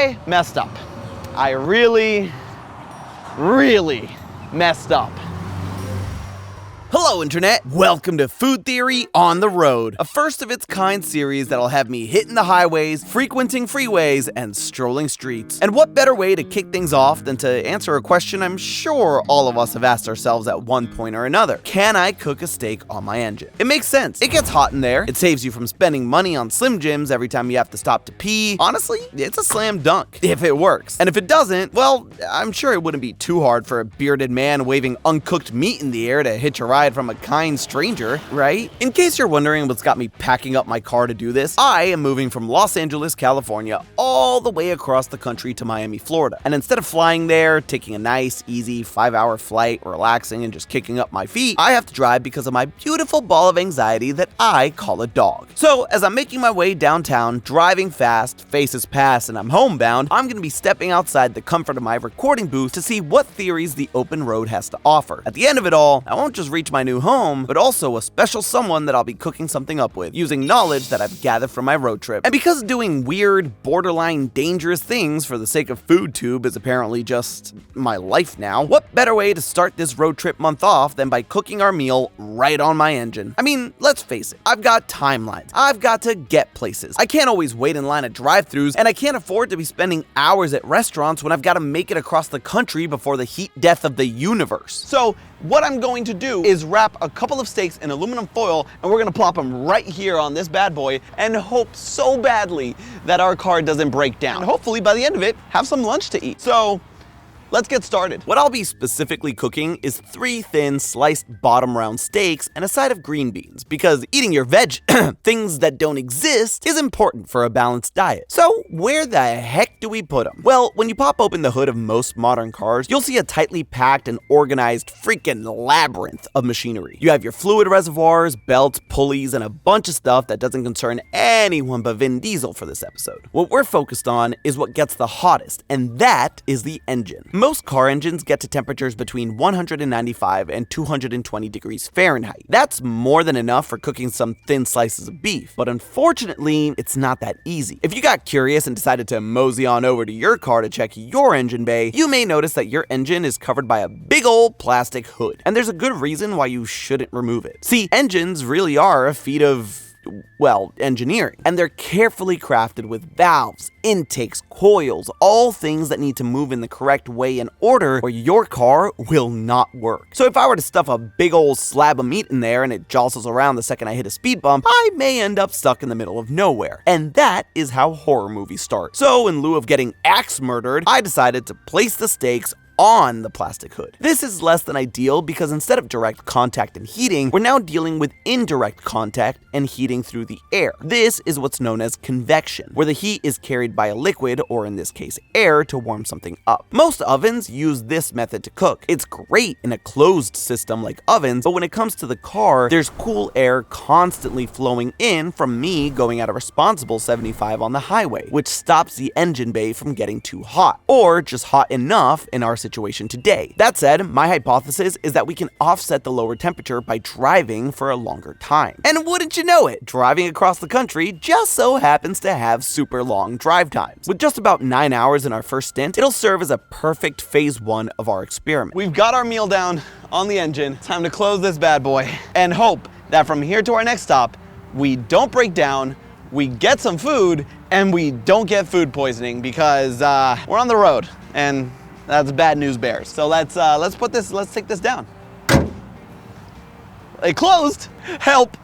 I messed up. I really messed up. Hello Internet, welcome to Food Theory on the Road, a first of its kind series that'll have me hitting the highways, frequenting freeways, and strolling streets. And what better way to kick things off than to answer a question I'm sure all of us have asked ourselves at one point or another. Can I cook a steak on my engine? It makes sense. It gets hot in there, it saves you from spending money on Slim Jims every time you have to stop to pee. Honestly, it's a slam dunk, if it works. And if it doesn't, well, I'm sure it wouldn't be too hard for a bearded man waving uncooked meat in the air to hitch a ride from a kind stranger, right? In case you're wondering what's got me packing up my car to do this, I am moving from Los Angeles, California, all the way across the country to Miami, Florida. And instead of flying there, taking a nice, easy 5-hour flight, relaxing and just kicking up my feet, I have to drive because of my beautiful ball of anxiety that I call a dog. So as I'm making my way downtown, driving fast, faces pass, and I'm homebound, I'm gonna be stepping outside the comfort of my recording booth to see what theories the open road has to offer. At the end of it all, I won't just reach my new home, but also a special someone that I'll be cooking something up with, using knowledge that I've gathered from my road trip. And because doing weird, borderline dangerous things for the sake of FoodTube is apparently just my life now, what better way to start this road trip month off than by cooking our meal right on my engine? I mean, let's face it, I've got timelines. I've got to get places. I can't always wait in line at drive-thrus, and I can't afford to be spending hours at restaurants when I've got to make it across the country before the heat death of the universe. So what I'm going to do is wrap a couple of steaks in aluminum foil, and we're gonna plop them right here on this bad boy and hope so badly that our car doesn't break down. And hopefully by the end of it, have some lunch to eat. So let's get started. What I'll be specifically cooking is 3 thin sliced bottom round steaks and a side of green beans, because eating your veg, things that don't exist, is important for a balanced diet. So where the heck do we put them? Well, when you pop open the hood of most modern cars, you'll see a tightly packed and organized freaking labyrinth of machinery. You have your fluid reservoirs, belts, pulleys, and a bunch of stuff that doesn't concern anyone but Vin Diesel for this episode. What we're focused on is what gets the hottest, and that is the engine. Most car engines get to temperatures between 195 and 220 degrees Fahrenheit. That's more than enough for cooking some thin slices of beef, but unfortunately, it's not that easy. If you got curious and decided to mosey on over to your car to check your engine bay, you may notice that your engine is covered by a big old plastic hood, and there's a good reason why you shouldn't remove it. See, engines really are a feat of, well, engineering, and they're carefully crafted with valves, intakes, coils, all things that need to move in the correct way and order, or your car will not work. So if I were to stuff a big old slab of meat in there and it jostles around the second I hit a speed bump, I may end up stuck in the middle of nowhere. And that is how horror movies start. So in lieu of getting axe murdered, I decided to place the steaks on the plastic hood. This is less than ideal because instead of direct contact and heating, we're now dealing with indirect contact and heating through the air. This is what's known as convection, where the heat is carried by a liquid, or in this case air, to warm something up. Most ovens use this method to cook. It's great in a closed system like ovens, but when it comes to the car, there's cool air constantly flowing in from me going at a responsible 75 on the highway, which stops the engine bay from getting too hot, or just hot enough in our situation today. That said, my hypothesis is that we can offset the lower temperature by driving for a longer time. And wouldn't you know it, driving across the country just so happens to have super long drive times. With just about 9 hours in our first stint, it'll serve as a perfect phase 1 of our experiment. We've got our meal down on the engine. Time to close this bad boy and hope that from here to our next stop, we don't break down, we get some food, and we don't get food poisoning, because we're on the road and that's bad news bears. So let's take this down. It closed. Help.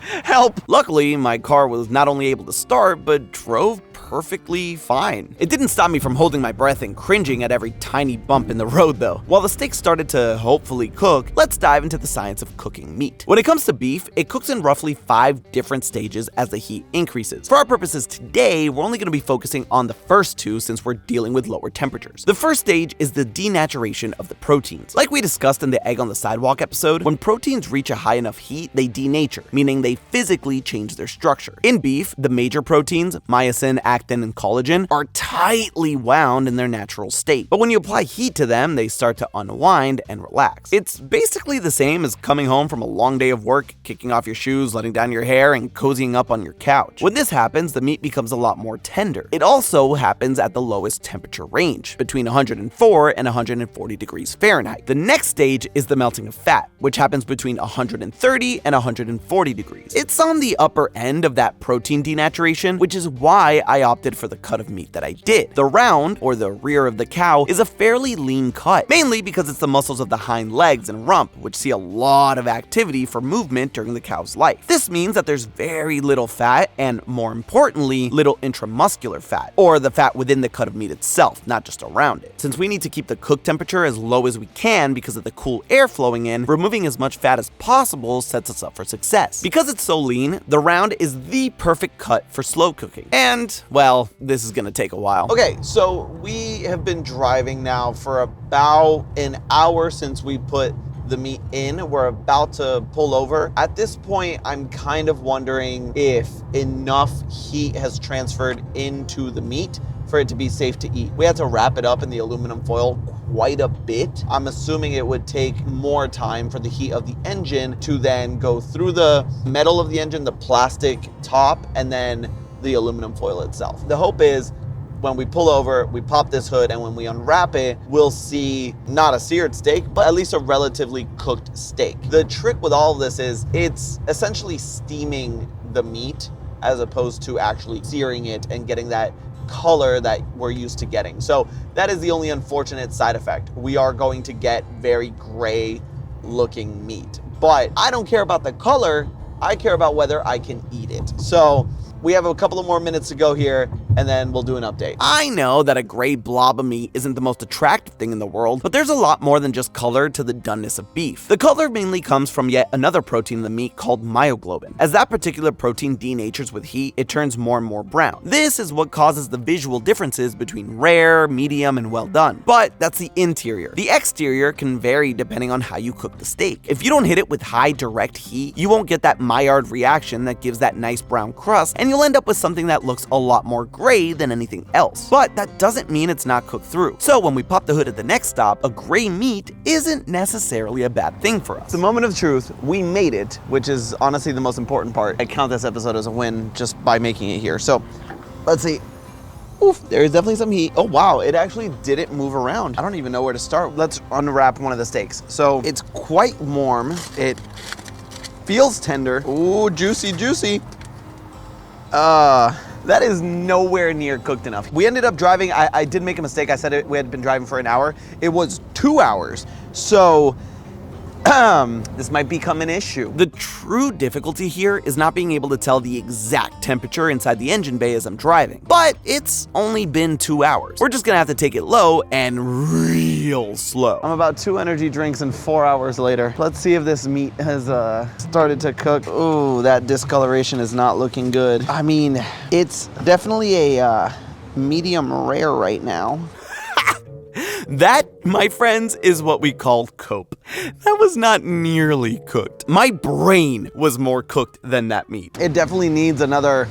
Help. Luckily, my car was not only able to start, but drove perfectly fine. It didn't stop me from holding my breath and cringing at every tiny bump in the road though. While the steak started to hopefully cook, let's dive into the science of cooking meat. When it comes to beef, it cooks in roughly 5 different stages as the heat increases. For our purposes today, we're only going to be focusing on the first 2 since we're dealing with lower temperatures. The first stage is the denaturation of the proteins. Like we discussed in the egg on the sidewalk episode, when proteins reach a high enough heat, they denature, meaning they physically change their structure. In beef, the major proteins, myosin, actin, actin and collagen, are tightly wound in their natural state. But when you apply heat to them, they start to unwind and relax. It's basically the same as coming home from a long day of work, kicking off your shoes, letting down your hair, and cozying up on your couch. When this happens, the meat becomes a lot more tender. It also happens at the lowest temperature range, between 104 and 140 degrees Fahrenheit. The next stage is the melting of fat, which happens between 130 and 140 degrees. It's on the upper end of that protein denaturation, which is why I opted for the cut of meat that I did. The round, or the rear of the cow, is a fairly lean cut, mainly because it's the muscles of the hind legs and rump, which see a lot of activity for movement during the cow's life. This means that there's very little fat and, more importantly, little intramuscular fat, or the fat within the cut of meat itself, not just around it. Since we need to keep the cook temperature as low as we can because of the cool air flowing in, removing as much fat as possible sets us up for success. Because it's so lean, the round is the perfect cut for slow cooking. And, well, this is gonna take a while. Okay, so we have been driving now for about an hour since we put the meat in. We're about to pull over. At this point, I'm kind of wondering if enough heat has transferred into the meat for it to be safe to eat. We had to wrap it up in the aluminum foil quite a bit. I'm assuming it would take more time for the heat of the engine to then go through the metal of the engine, the plastic top, and then the aluminum foil itself. The hope is when we pull over, we pop this hood, and when we unwrap it, we'll see not a seared steak, but at least a relatively cooked steak. The trick with all of this is it's essentially steaming the meat as opposed to actually searing it and getting that color that we're used to getting. So that is the only unfortunate side effect. We are going to get very gray looking meat, but I don't care about the color. I care about whether I can eat it. So we have a couple of more minutes to go here, and then we'll do an update. I know that a gray blob of meat isn't the most attractive thing in the world, but there's a lot more than just color to the doneness of beef. The color mainly comes from yet another protein in the meat called myoglobin. As that particular protein denatures with heat, it turns more and more brown. This is what causes the visual differences between rare, medium, and well done. But that's the interior. The exterior can vary depending on how you cook the steak. If you don't hit it with high direct heat, you won't get that Maillard reaction that gives that nice brown crust, and you'll end up with something that looks a lot more gray than anything else. But that doesn't mean it's not cooked through. So when we pop the hood at the next stop, a gray meat isn't necessarily a bad thing for us. The moment of truth, we made it, which is honestly the most important part. I count this episode as a win just by making it here. So let's see. Oof, there is definitely some heat. Oh wow, it actually didn't move around. I don't even know where to start. Let's unwrap one of the steaks. So it's quite warm. It feels tender. Ooh, juicy, juicy. That is nowhere near cooked enough. We ended up driving, I did make a mistake. I said we had been driving for an hour. It was 2 hours. So this might become an issue. The true difficulty here is not being able to tell the exact temperature inside the engine bay as I'm driving. But it's only been 2 hours. We're just gonna have to take it low and real slow. I'm about 2 energy drinks and 4 hours later. Let's see if this meat has started to cook. Ooh, that discoloration is not looking good. I mean, it's definitely a medium rare right now. That, my friends, is what we call cope. That was not nearly cooked. My brain was more cooked than that meat. It definitely needs another,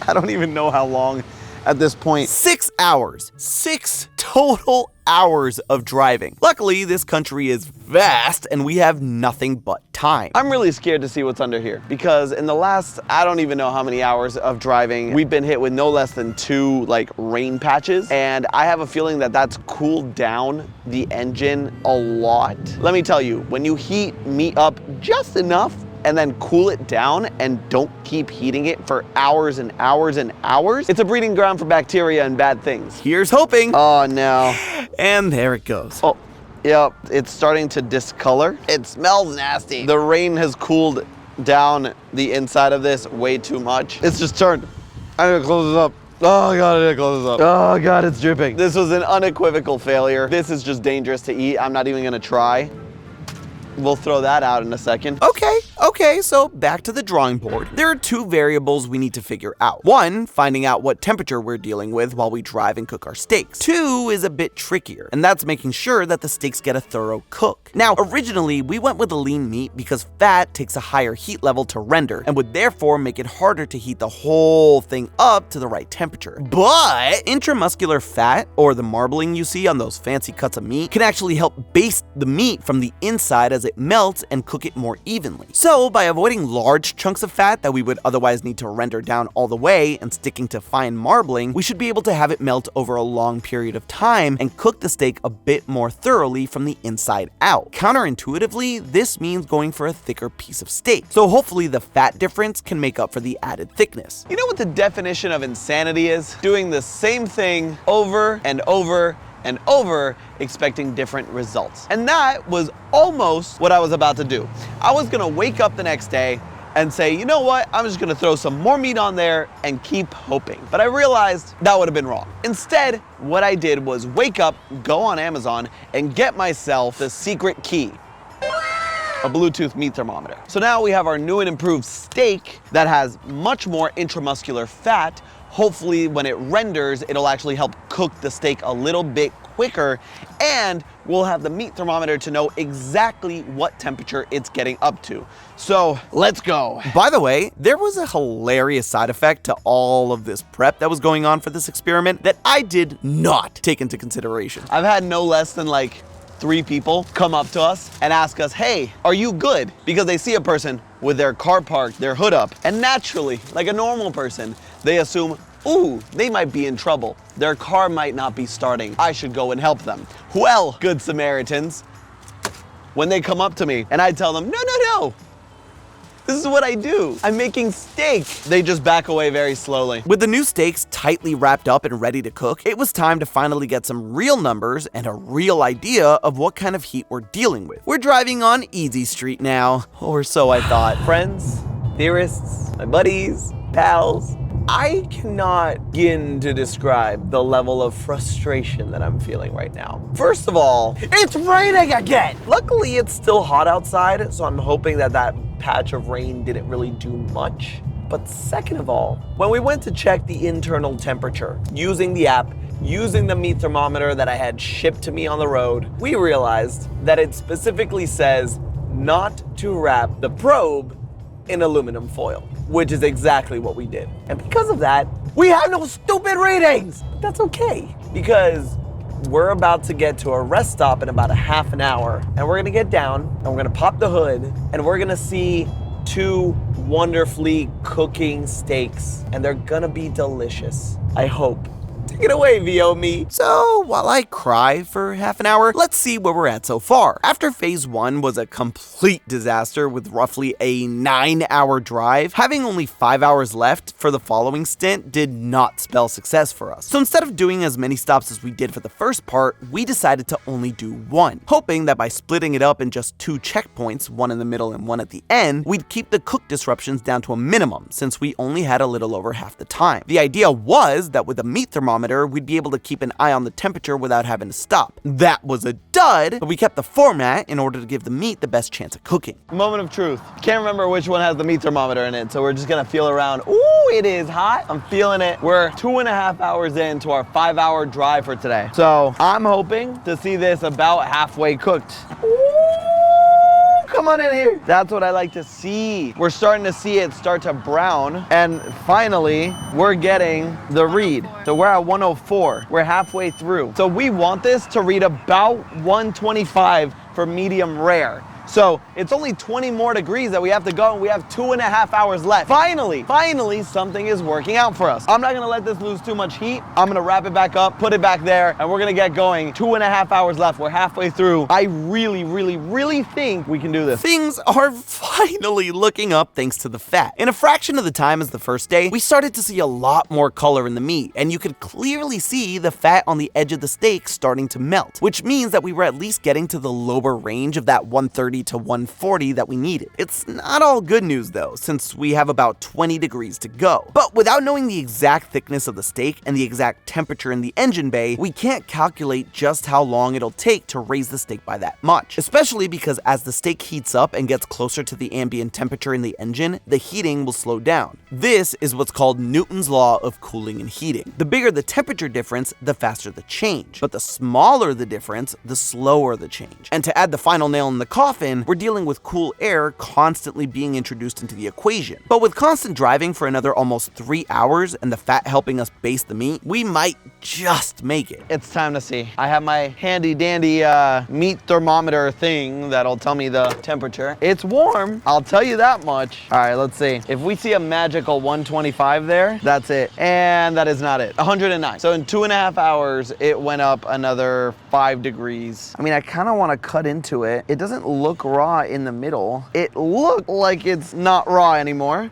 I don't even know how long at this point. 6 hours. 6 total hours of driving. Luckily, this country is vast and we have nothing but time. I'm really scared to see what's under here because in the last, I don't even know how many hours of driving, we've been hit with no less than 2 rain patches. And I have a feeling that that's cooled down the engine a lot. Let me tell you, when you heat meat up just enough and then cool it down and don't keep heating it for hours and hours and hours, it's a breeding ground for bacteria and bad things. Here's hoping. Oh no. And there it goes. Oh, yep, it's starting to discolor. It smells nasty. The rain has cooled down the inside of this way too much. It's just turned. I need to close this up. Oh God, I need to close this up. Oh God, it's dripping. This was an unequivocal failure. This is just dangerous to eat. I'm not even gonna try. We'll throw that out in a second. Okay, Okay, so back to the drawing board. There are two variables we need to figure out. One, finding out what temperature we're dealing with while we drive and cook our steaks. Two is a bit trickier, and that's making sure that the steaks get a thorough cook. Now, originally, we went with a lean meat because fat takes a higher heat level to render and would therefore make it harder to heat the whole thing up to the right temperature. But intramuscular fat, or the marbling you see on those fancy cuts of meat, can actually help baste the meat from the inside as it melts and cook it more evenly. So by avoiding large chunks of fat that we would otherwise need to render down all the way and sticking to fine marbling, we should be able to have it melt over a long period of time and cook the steak a bit more thoroughly from the inside out. Counterintuitively, this means going for a thicker piece of steak. So hopefully the fat difference can make up for the added thickness. You know what the definition of insanity is? Doing the same thing over and over and over, expecting different results. And that was almost what I was about to do. I was gonna wake up the next day and say, you know what, I'm just gonna throw some more meat on there and keep hoping. But I realized that would have been wrong. Instead, what I did was wake up, go on Amazon, and get myself the secret key. A Bluetooth meat thermometer. So now we have our new and improved steak that has much more intramuscular fat. Hopefully when it renders, it'll actually help cook the steak a little bit quicker, and we'll have the meat thermometer to know exactly what temperature it's getting up to. So let's go. By the way, there was a hilarious side effect to all of this prep that was going on for this experiment that I did not take into consideration. I've had no less than like 3 people come up to us and ask us, hey, are you good? Because they see a person with their car parked, their hood up, and naturally, like a normal person, they assume, ooh, they might be in trouble. Their car might not be starting. I should go and help them. Well, good Samaritans, when they come up to me and I tell them, no, this is what I do. I'm making steak. They just back away very slowly. With the new steaks tightly wrapped up and ready to cook, it was time to finally get some real numbers and a real idea of what kind of heat we're dealing with. We're driving on Easy Street now, or so I thought. Friends, theorists, my buddies, pals, I cannot begin to describe the level of frustration that I'm feeling right now. First of all, it's raining again! Luckily, it's still hot outside, so I'm hoping that that patch of rain didn't really do much. But second of all, when we went to check the internal temperature using the app, using the meat thermometer that I had shipped to me on the road, we realized that it specifically says not to wrap the probe in aluminum foil, which is exactly what we did. And because of that, we have no stupid readings. But that's okay, because we're about to get to a rest stop in about a half an hour, and we're gonna get down and we're gonna pop the hood and we're gonna see 2 wonderfully cooking steaks, and they're gonna be delicious, I hope. Take it away, VO me. So while I cry for half an hour, let's see where we're at so far. After phase 1 was a complete disaster with roughly a 9-hour drive, having only 5 hours left for the following stint did not spell success for us. So instead of doing as many stops as we did for the first part, we decided to only do 1, hoping that by splitting it up in just 2 checkpoints, 1 in the middle and 1 at the end, we'd keep the cook disruptions down to a minimum since we only had a little over half the time. The idea was that with a meat thermometer, we'd be able to keep an eye on the temperature without having to stop. That was a dud, but we kept the format in order to give the meat the best chance of cooking. Moment of truth. Can't remember which one has the meat thermometer in it, so we're just gonna feel around. Ooh, it is hot. I'm feeling it. We're 2.5 hours into our 5-hour drive for today. So I'm hoping to see this about halfway cooked. Ooh, come on in here. That's what I like to see. We're starting to see it start to brown, and finally, we're getting the read. So we're at 104. We're halfway through. So we want this to read about 125 for medium rare. So it's only 20 more degrees that we have to go, and we have 2.5 hours left. Finally, something is working out for us. I'm not gonna let this lose too much heat. I'm gonna wrap it back up, put it back there, and we're gonna get going. 2.5 hours left. We're halfway through. I really think we can do this. Things are finally looking up thanks to the fat. In a fraction of the time as the first day, we started to see a lot more color in the meat, and you could clearly see the fat on the edge of the steak starting to melt, which means that we were at least getting to the lower range of that 130 130 to 140 that we needed. It's not all good news though, since we have about 20 degrees to go. But without knowing the exact thickness of the steak and the exact temperature in the engine bay, we can't calculate just how long it'll take to raise the steak by that much. Especially because as the steak heats up and gets closer to the ambient temperature in the engine, the heating will slow down. This is what's called Newton's law of cooling and heating. The bigger the temperature difference, the faster the change. But the smaller the difference, the slower the change. And to add the final nail in the coffin, we're dealing with cool air constantly being introduced into the equation. But with constant driving for another almost 3 hours and the fat helping us baste the meat, we might just make it. It's time to see. I have my handy dandy meat thermometer thing that'll tell me the temperature. It's warm, I'll tell you that much. All right, let's see. If we see a magical 125 there, that's it. And that is not it. 109. So in 2.5 hours, it went up another 5 degrees. I mean, I kind of want to cut into it. It doesn't look raw in the middle. It looked like it's not raw anymore.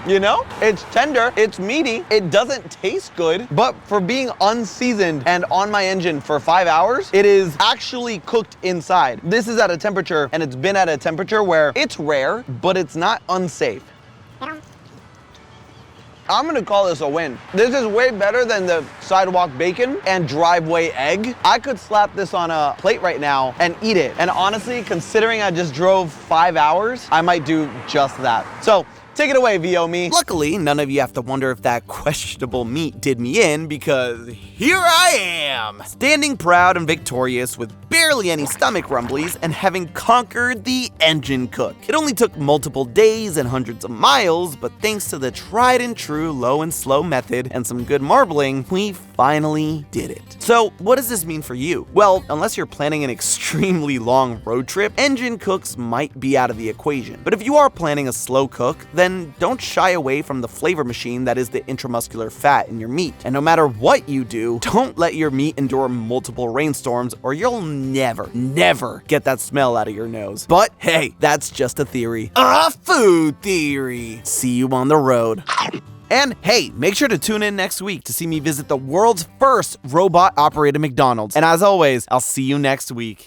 You know, it's tender, it's meaty, it doesn't taste good, but for being unseasoned and on my engine for 5 hours, it is actually cooked inside. This is at a temperature, and it's been at a temperature where it's rare, but it's not unsafe. I'm gonna call this a win. This is way better than the sidewalk bacon and driveway egg. I could slap this on a plate right now and eat it. And honestly, considering I just drove 5 hours, I might do just that. So, take it away, VO me. Luckily, none of you have to wonder if that questionable meat did me in, because here I am, standing proud and victorious with barely any stomach rumblies and having conquered the engine cook. It only took multiple days and hundreds of miles, but thanks to the tried and true low and slow method and some good marbling, we finally did it. So what does this mean for you? Well, unless you're planning an extremely long road trip, engine cooks might be out of the equation. But if you are planning a slow cook, then don't shy away from the flavor machine that is the intramuscular fat in your meat. And no matter what you do, don't let your meat endure multiple rainstorms or you'll never get that smell out of your nose. But hey, that's just a theory. A food theory. See you on the road. And hey, make sure to tune in next week to see me visit the world's first robot-operated McDonald's. And as always, I'll see you next week.